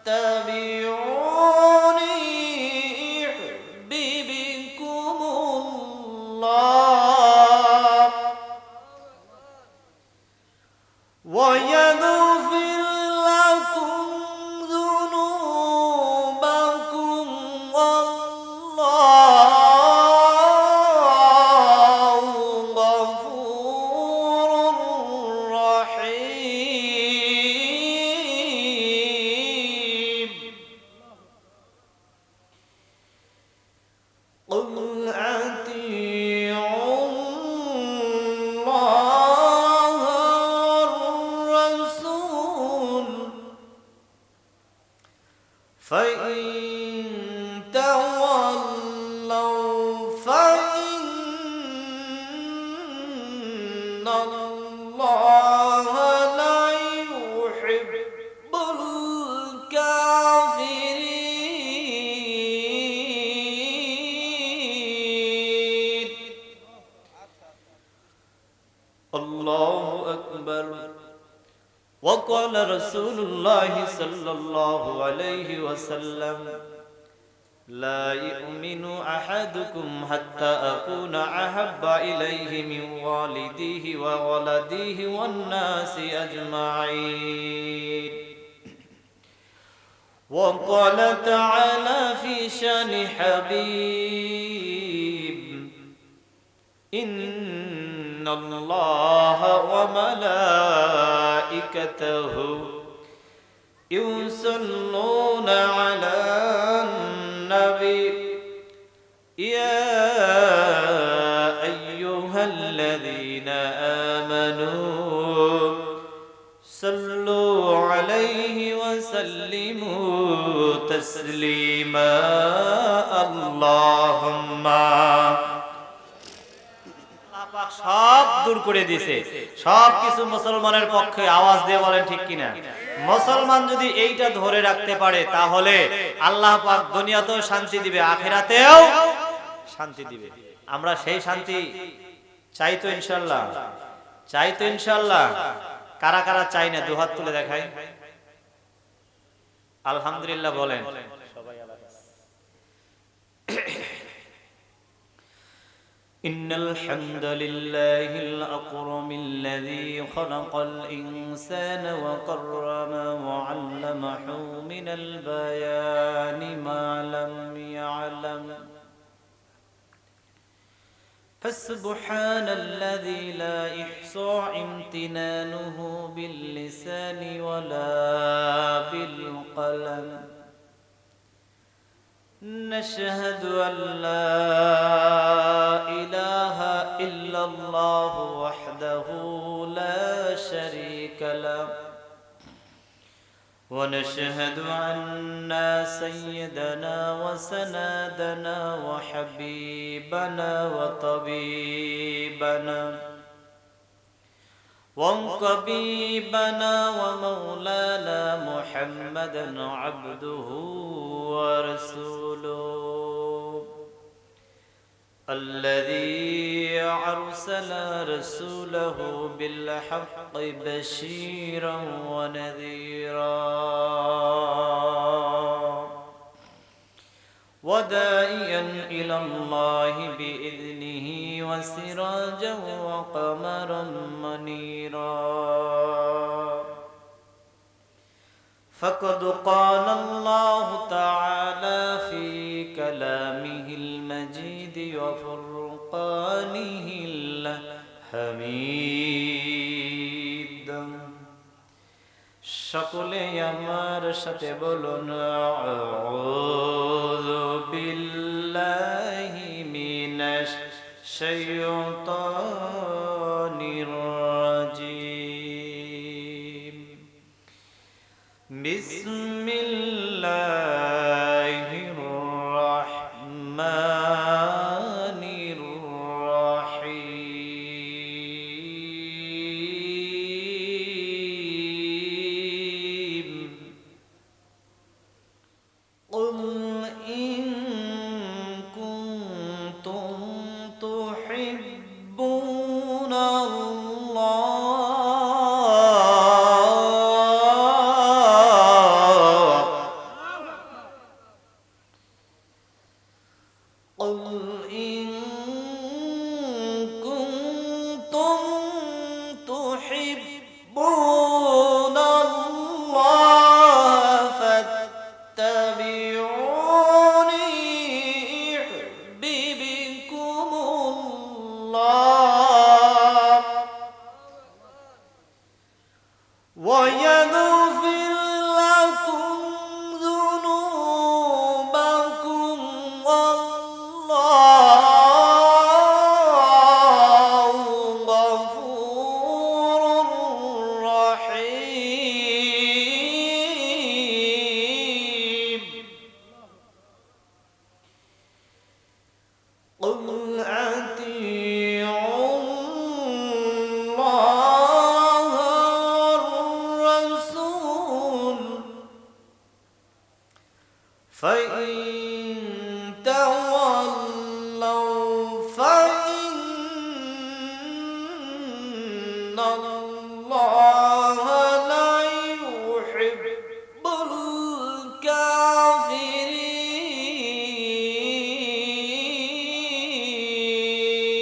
فاتبعوني يحببكم الله ويغفر لكم ذنوبكم والله غفور رحيم قل أطيعوا الله والرسول فإن تولوا فإن الله لا يحب الكافرين الله أكبر وقال رسول الله صلى الله عليه وسلم لا يؤمن أحدكم حتى أكون أحب إليه من والديه وولده والناس أجمعين وقال تعالى في شان حبيب إن الله وملائكته يصلون على النبي يا أيها الذين آمنوا صلوا عليه وسلموا تسليما اللهم সব দূর করে দিয়েছে সব কিছু মুসলমানের পক্ষে আওয়াজ দিয়ে বলেন ঠিক কিনা মুসলমান যদি এইটা ধরে রাখতে পারে তাহলে আল্লাহ পাক দুনিয়াতেও শান্তি দিবে আখিরাতেও শান্তি দিবে আমরা সেই শান্তি চাই তো ইনশাআল্লাহ কারা কারা চাই না দুহাত তুলে দেখায় আলহামদুলিল্লাহ বলেন সবাই إن الحمد لله الأكرم الذي خلق الإنسان وكرم وعلمه من البيان ما لم يعلم فسبحان الذي لا يحصى امتنانه باللسان ولا بالقلم نشهد أن لا إله إلا الله وحده لا شريك له ونشهد أن سيدنا وسندنا وحبيبنا وطبيبنا وطبيبنا ومولانا محمدا عبده ورسوله الذي أرسل رسوله بالحق بشيرا ونذيرا وداعيا إلى الله بإذنه وسراجا وقمرا منيرا فقد قال الله تعالى في كلامه المجيد وفرقانه الحميد সকলে আমার সাথে বলুন আউযু বিল্লাহি মিনাশ শাইতানির রাজিম বিসমিল্লাহির রাহমানির রাহিম قل إن كنتم تحبون فإن تولوا فإن الله لا يحب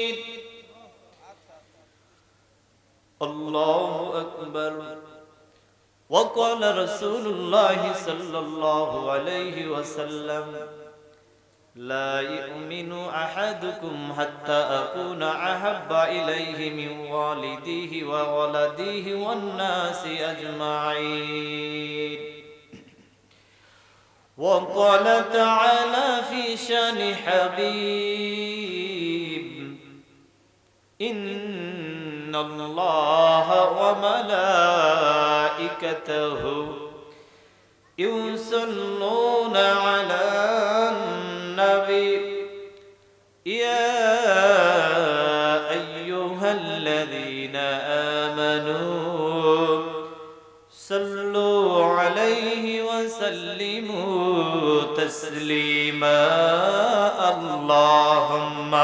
الكافرين. الله أكبر. وقال رسول الله صلى الله عليه وسلم لا يؤمن أحدكم حتى أكون أحب إليه من والديه وولده والناس أجمعين. وقال تعالى في شان حبيب إن الله وملائكته يصلون على النبي يا أيها الذين آمنوا صلوا عليه وسلموا تسليما. اللهم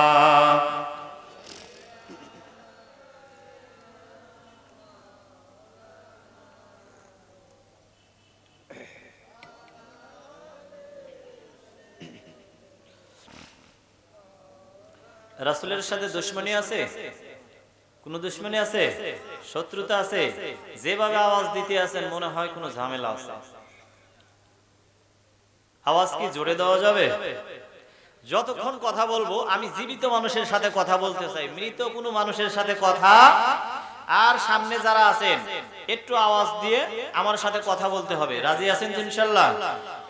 রাসূলের সাথে দুশমনী আছে? কোন দুশমনী আছে? শত্রুতা আছে? যেভাবে আওয়াজ দিতে আছেন মনে হয় কোনো ঝামেলা আছে। আওয়াজ কি জোরে দেওয়া যাবে? যতক্ষণ কথা বলবো আমি জীবিত মানুষের সাথে কথা বলতে চাই, মৃত কোনো মানুষের সাথে কথা। আর সামনে যারা আছেন একটু আওয়াজ দিয়ে আমার সাথে কথা বলতে হবে। রাজি আছেন তো ইনশাআল্লাহ?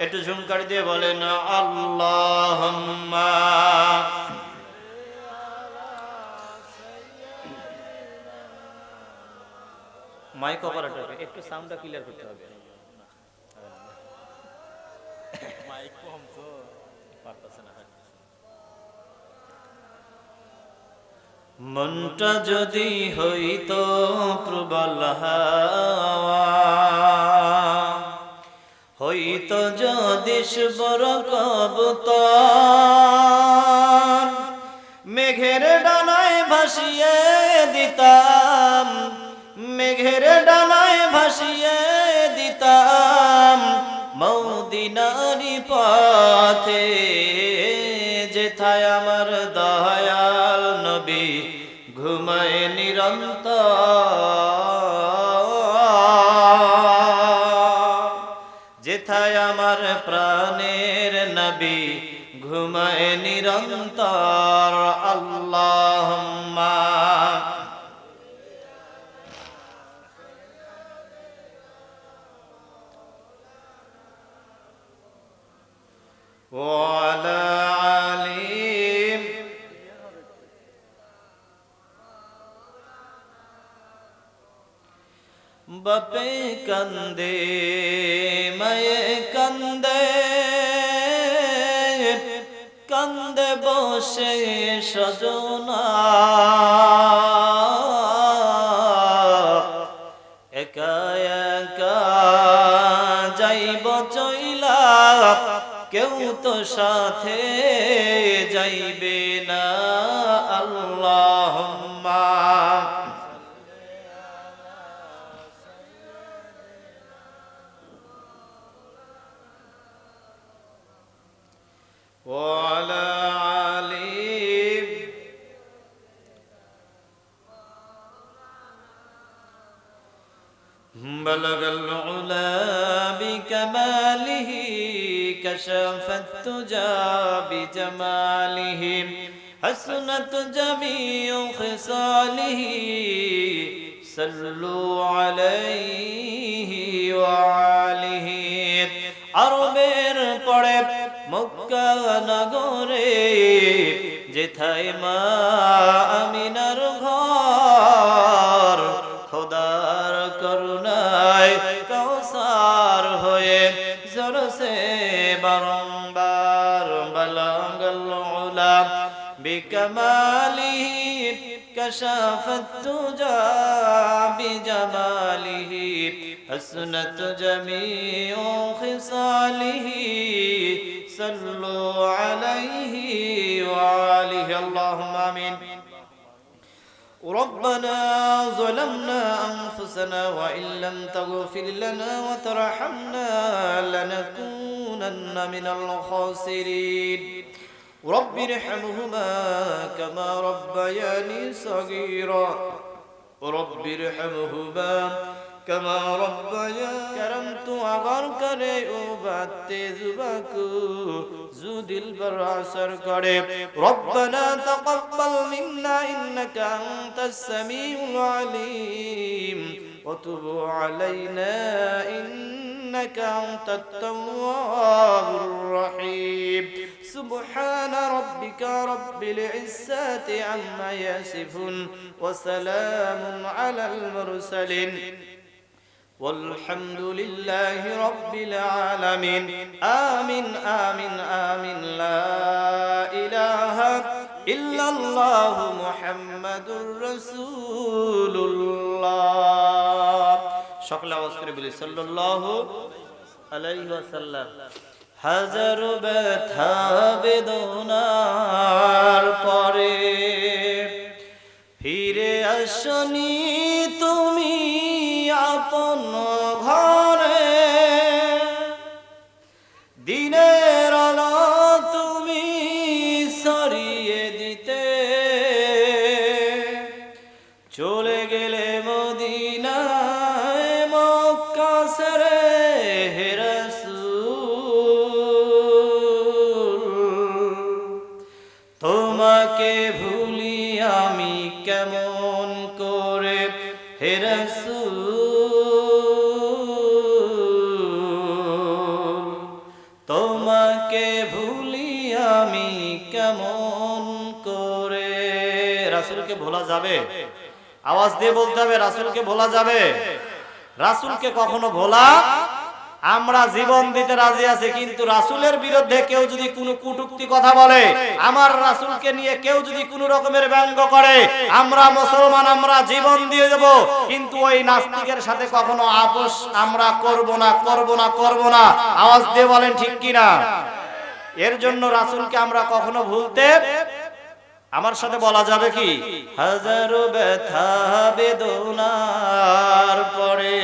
একটু ঝুমকারি দিয়ে বলেন আল্লাহুম্মা। মাইক অপারেটর একটু সাউন্ডটা ক্লিয়ার করতে হবে। মাইক কম তো পারতেছে না। মনটা যদি হইতো প্রবল হাওয়া, হইতো যদি শুভ্র কবুতর, মেঘের ডানায় ভাসিয়ে দিতাম, মেঘের ডানায় ভাসিয়ে দিতাম মদিনারি পথে, যেথায় আমার দয়াল নবী ঘুমায় নিরন্তর, যেথায় আমার প্রাণের নবী ঘুমায় নিরন্তর। আল্লাহুম্মা ওয়ালা আলিম। বাপে কান্দে মায়ে কান্দে, কান্দে বসে সজনা, একা একা যাইব চইলা, কেউ তো সাথে যাইবে না। আল্লাহুম্মা ওয়ালা আলিম। বালাগাল উলা বিকামালিহি كشفت التجى بجماله حسنت جميع خصاله صلوا عليه وآله। আরবের পড়ে মক্কা নগরে, যেথায় মা আমিনার ঘর, খোদার করুণায় কাউসার হয়ে জরসে বারংবার বালাগাল উলা বিকামালিহি কাশাফাত তুজা বিজামালিহি حسنت جميع خصاله صلوا عليه وآله اللهم آمين ربنا ظلمنا أنفسنا وإن لم تغفر لنا وترحمنا لنكونن من الخاسرين رب ارحمهما كما ربياني صغيرا رب ارحمهما كما ربياني کرم تو আবার করে ও বাতে জুবাকু জুদিল বর আসর করে ربنا تقبل منا إنك أنت السميع العليم وتب علينا إنك أنت التواب الرحيم سبحان ربك رب العزة عما يصفون وسلام على المرسلين والحمد لله رب العالمين آمين آمين آمين لا إله إلا الله محمد رسول الله সকলে আওয়াজ করে বলি সাল্লাল্লাহু আলাইহি ওয়াসাল্লাম হাজার ব্যথা বেদনার পরে ফিরে আসনি তুমি আপন ঘরে দিনের আলো তুমি সরিয়ে দিতে চলে গেলে মদিনায় মক্কা ছেড়ে হে রাসূল তোমাকে ভুলি আমি কেমন করে হে রাসূল তোমাকে ভুলি আমি কেমন করে রাসূলকে ভোলা যাবে আওয়াজ দিয়ে বলতে হবে রাসূলকে ভোলা যাবে রাসূলকে কখনো ভোলা আমরা জীবন দিতে রাজি আছি কিন্তু রাসূলের বিরুদ্ধে কেউ যদি কোনো কটূক্তি কথা বলে আমার রাসূলকে নিয়ে কেউ যদি কোনো রকমের ব্যঙ্গ করে আমরা মুসলমান আমরা জীবন দিয়ে দেব কিন্তু ওই নাস্তিকের সাথে কখনো আপোষ আমরা করব না করব না করব না আওয়াজ দিয়ে বলেন ঠিক কি না এর জন্য রাসূলকে আমরা কখনো ভুলতে আমার সাথে বলা যাবে কি হাজারো ব্যথা বেদনার পরে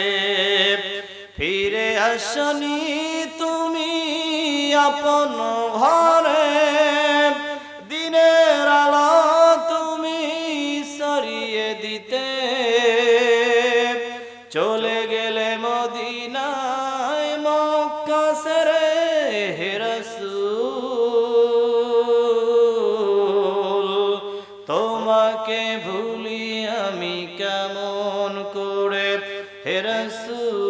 ফিরে আসনি তুমি আপন ঘরে দিনের আলো তুমি সরিয়ে দিতে চলে গেলে মদিনায় মক্কা ছেড়ে হে রাসূল তোমাকে ভুলি আমি কেমন করে হে রাসূল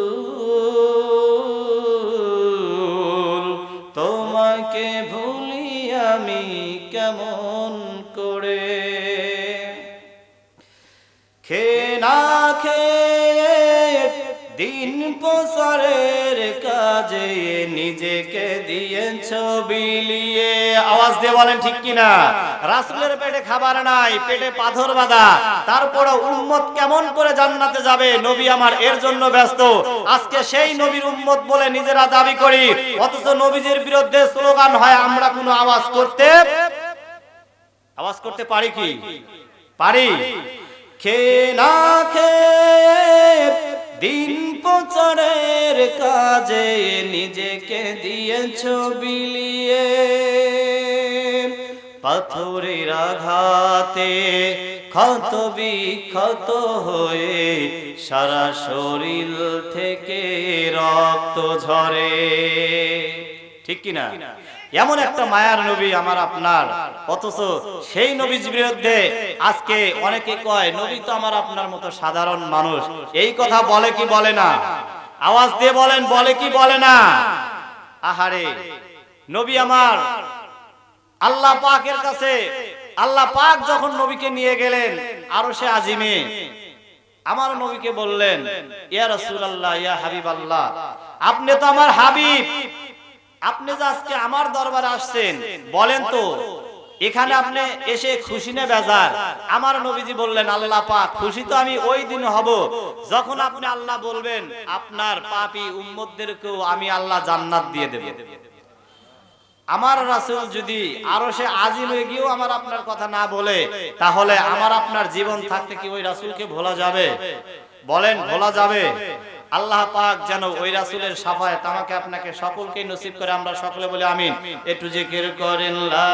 তোমাকে ভুলি আমি কেমন করে খেয়ে না খেয়ে দিন প্রচারের কাজে নিজেকে দিয়েছ বিলিয়ে আওয়াজ দিয়ে বলেন ঠিক কিনা রাসূলের পেটে খাবার নাই পেটে পাথর বাঁধা তারপরে উম্মত কেমন করে জান্নাতে যাবে নবী আমার এর জন্য ব্যস্ত আজকে সেই নবীর উম্মত বলে নিজেরা দাবি করি অথচ নবীজির বিরুদ্ধে স্লোগান হয় আমরা কোনো আওয়াজ করতে পারি কি পারি খেয়ে না খেয়ে দিন প্রচারের কাজে নিজেকে দিয়েছ বিলিয়ে পাথরের আঘাতে ক্ষত বিক্ষত হয়ে সারা শরীর থেকে রক্ত ঝরে ঠিক কি না এমন একটা মায়ার নবী আমার আপনার অথচ সেই নবীর বিরুদ্ধে আজকে অনেকে কয় নবী তো আমার আপনার মতো সাধারণ মানুষ এই কথা বলে কি বলে না আওয়াজ দিয়ে বলেন বলে কি বলে না আহারে নবী আমার আল্লাহ পাকের কাছে আল্লাহ পাক যখন নবীকে নিয়ে গেলেন আরশে আজিমে আমার নবীকে বললেন ইয়া রাসূলুল্লাহ ইয়া হাবিবাল্লাহ আপনি তো আমার হাবিব আপনি যে আজকে আমার দরবারে আসছেন বলেন তো এখানে আপনি এসে খুশি না বেজার? আমার নবীজি বললেন আল্লাহ পাক খুশি তো আমি ওই দিন হব যখন আপনি আল্লাহ বলবেন আপনার পাপী উম্মতদেরকেও আমি আল্লাহ জান্নাত দিয়ে দেব। আমার রাসূল যদি আরশে আজিমে গিয়েও আমার আপনার কথা না বলে, তাহলে আমার আপনার জীবন থাকতে কি ওই রাসূলকে ভোলা যাবে? বলেন ভোলা যাবে? আল্লাহ পাক যেন ওই রাসূলের শাফায়াত আমাকে আপনাকে সকলকে নসিব করে। আমরা সকলে বলি আমিন। একটু জিকির করেন লা